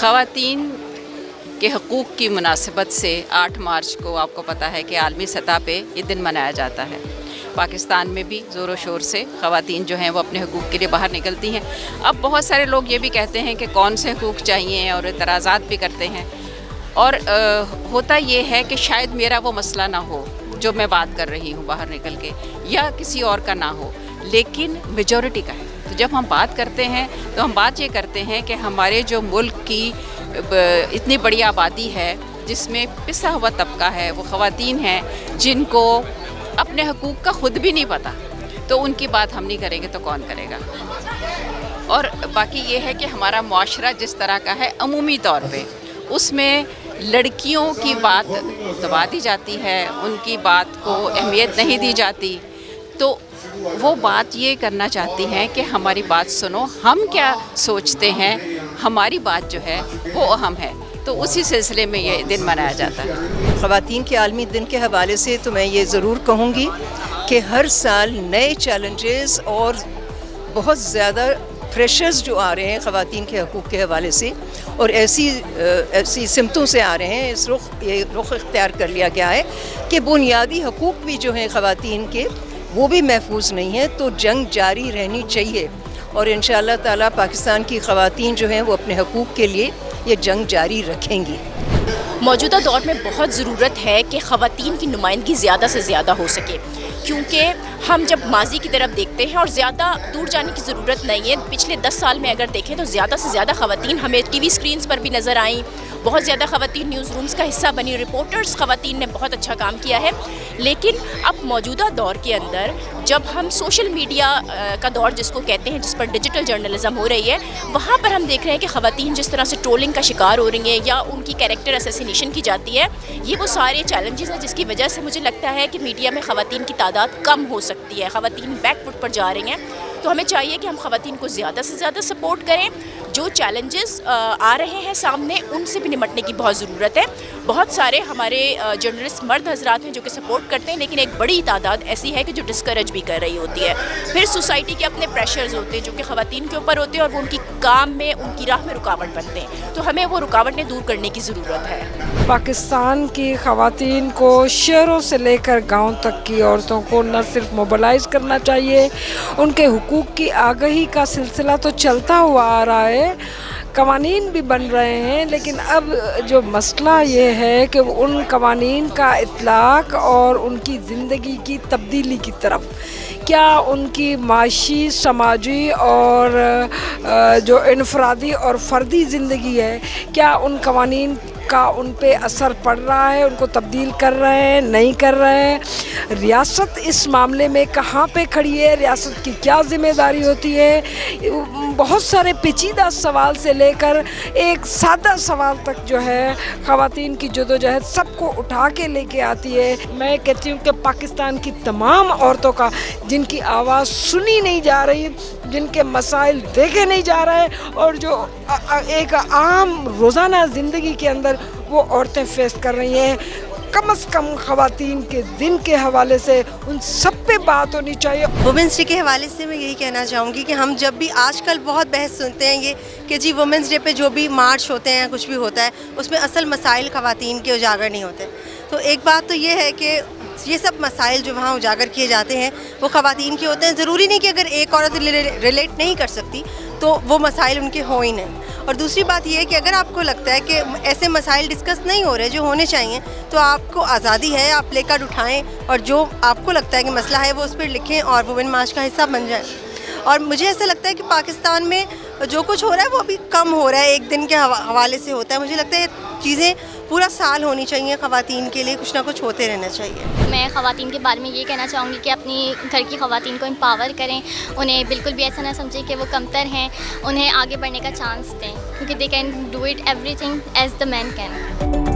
خواتین کے حقوق کی مناسبت سے 8 مارچ کو آپ کو پتہ ہے کہ عالمی سطح پہ یہ دن منایا جاتا ہے. پاکستان میں بھی زور و شور سے خواتین جو ہیں وہ اپنے حقوق کے لیے باہر نکلتی ہیں. اب بہت سارے لوگ یہ بھی کہتے ہیں کہ کون سے حقوق چاہیے اور اعتراضات بھی کرتے ہیں. اور ہوتا یہ ہے کہ شاید میرا وہ مسئلہ نہ ہو جو میں بات کر رہی ہوں باہر نکل کے، یا کسی اور کا نہ ہو، لیکن میجورٹی کا ہے. تو جب ہم بات کرتے ہیں تو ہم بات یہ کرتے ہیں کہ ہمارے جو ملک کی اتنی بڑی آبادی ہے جس میں پسا ہوا طبقہ ہے، وہ خواتین ہیں جن کو اپنے حقوق کا خود بھی نہیں پتہ. تو ان کی بات ہم نہیں کریں گے تو کون کرے گا؟ اور باقی یہ ہے کہ ہمارا معاشرہ جس طرح کا ہے عمومی طور پہ اس میں لڑکیوں کی بات دبا دی جاتی ہے، ان کی بات کو اہمیت نہیں دی جاتی. تو وہ بات یہ کرنا چاہتی ہیں کہ ہماری بات سنو، ہم کیا سوچتے ہیں، ہماری بات جو ہے وہ اہم ہے. تو اسی سلسلے میں یہ دن منایا جاتا ہے. خواتین کے عالمی دن کے حوالے سے تو میں یہ ضرور کہوں گی کہ ہر سال نئے چیلنجز اور بہت زیادہ پریشرز جو آ رہے ہیں خواتین کے حقوق کے حوالے سے، اور ایسی سمتوں سے آ رہے ہیں. یہ رخ اختیار کر لیا گیا ہے کہ بنیادی حقوق بھی جو ہیں خواتین کے وہ بھی محفوظ نہیں ہیں. تو جنگ جاری رہنی چاہیے، اور انشاءاللہ تعالیٰ پاکستان کی خواتین جو ہیں وہ اپنے حقوق کے لیے یہ جنگ جاری رکھیں گی. موجودہ دور میں بہت ضرورت ہے کہ خواتین کی نمائندگی زیادہ سے زیادہ ہو سکے، کیونکہ ہم جب ماضی کی طرف دیکھتے ہیں، اور زیادہ دور جانے کی ضرورت نہیں ہے، پچھلے 10 سال میں اگر دیکھیں تو زیادہ سے زیادہ خواتین ہمیں ٹی وی اسکرینز پر بھی نظر آئیں. بہت زیادہ خواتین نیوز رومز کا حصہ بنی، رپورٹرز خواتین نے بہت اچھا کام کیا ہے. لیکن اب موجودہ دور کے اندر جب ہم سوشل میڈیا کا دور جس کو کہتے ہیں، جس پر ڈیجیٹل جرنلزم ہو رہی ہے، وہاں پر ہم دیکھ رہے ہیں کہ خواتین جس طرح سے ٹرولنگ کا شکار ہو رہی ہیں یا ان کی کیریکٹر اسیسینیشن کی جاتی ہے. یہ وہ سارے چیلنجز ہیں جس کی وجہ سے مجھے لگتا ہے کہ میڈیا میں خواتین کی تعداد کم ہو سکتی ہے، خواتین بیک فٹ پر جا رہی ہیں. تو ہمیں چاہیے کہ ہم خواتین کو زیادہ سے زیادہ سپورٹ کریں. جو چیلنجز آ رہے ہیں سامنے ان سے بھی نمٹنے کی بہت ضرورت ہے. بہت سارے ہمارے جرنلسٹ مرد حضرات ہیں جو کہ سپورٹ کرتے ہیں، لیکن ایک بڑی تعداد ایسی ہے کہ جو ڈسکریج بھی کر رہی ہوتی ہے. پھر سوسائٹی کے اپنے پریشرز ہوتے ہیں جو کہ خواتین کے اوپر ہوتے ہیں، اور وہ ان کی کام میں، ان کی راہ میں رکاوٹ بنتے ہیں. تو ہمیں وہ رکاوٹیں دور کرنے کی ضرورت ہے. پاکستان کی خواتین کو شہروں سے لے کر گاؤں تک کی عورتوں کو نہ صرف موبلائز کرنا چاہیے، ان کے حقوق کی آگہی کا سلسلہ تو چلتا ہوا آ رہا ہے، قوانین بھی بن رہے ہیں، لیکن اب جو مسئلہ یہ ہے کہ ان قوانین کا اطلاق اور ان کی زندگی کی تبدیلی کی طرف، کیا ان کی معاشی، سماجی اور جو انفرادی اور فردی زندگی ہے، کیا ان قوانین کا ان پہ اثر پڑ رہا ہے، ان کو تبدیل کر رہے ہیں، نہیں کر رہے ہیں؟ ریاست اس معاملے میں کہاں پہ کھڑی ہے؟ ریاست کی کیا ذمہ داری ہوتی ہے؟ بہت سارے پیچیدہ سوال سے لے کر ایک سادہ سوال تک جو ہے خواتین کی جدوجہد سب کو اٹھا کے لے کے آتی ہے. میں کہتی ہوں کہ پاکستان کی تمام عورتوں کا جن کی آواز سنی نہیں جا رہی، جن کے مسائل دیکھے نہیں جا رہے، اور جو ایک عام روزانہ زندگی کے اندر وہ عورتیں فیس کر رہی ہیں، کم از کم خواتین کے دن کے حوالے سے ان سب پہ بات ہونی چاہیے. وومنس ڈے کے حوالے سے میں یہی کہنا چاہوں گی کہ ہم جب بھی آج کل بہت بحث سنتے ہیں یہ کہ جی وومنس ڈے پہ جو بھی مارچ ہوتے ہیں، کچھ بھی ہوتا ہے، اس میں اصل مسائل خواتین کے اجاگر نہیں ہوتے. تو ایک بات تو یہ ہے کہ یہ سب مسائل جو وہاں اجاگر کیے جاتے ہیں وہ خواتین کے ہوتے ہیں. ضروری نہیں کہ اگر ایک عورت ریلیٹ نہیں کر سکتی تو وہ مسائل ان کے ہوں ہی نہیں. اور دوسری بات یہ ہے کہ اگر آپ کو لگتا ہے کہ ایسے مسائل ڈسکس نہیں ہو رہے جو ہونے چاہیے، تو آپ کو آزادی ہے، آپ پلے کارڈ اٹھائیں اور جو آپ کو لگتا ہے کہ مسئلہ ہے وہ اس پر لکھیں اور وومن مارچ کا حصہ بن جائیں. اور مجھے ایسا لگتا ہے کہ پاکستان میں جو کچھ ہو رہا ہے وہ ابھی کم ہو رہا ہے، ایک دن کے حوالے سے ہوتا ہے. مجھے لگتا ہے چیزیں پورا سال ہونی چاہیے، خواتین کے لیے کچھ نہ کچھ ہوتے رہنا چاہیے. میں خواتین کے بارے میں یہ کہنا چاہوں گی کہ اپنی گھر کی خواتین کو امپاور کریں، انہیں بالکل بھی ایسا نہ سمجھیں کہ وہ کمتر ہیں، انہیں آگے بڑھنے کا چانس دیں، کیونکہ they can do it everything as the man can.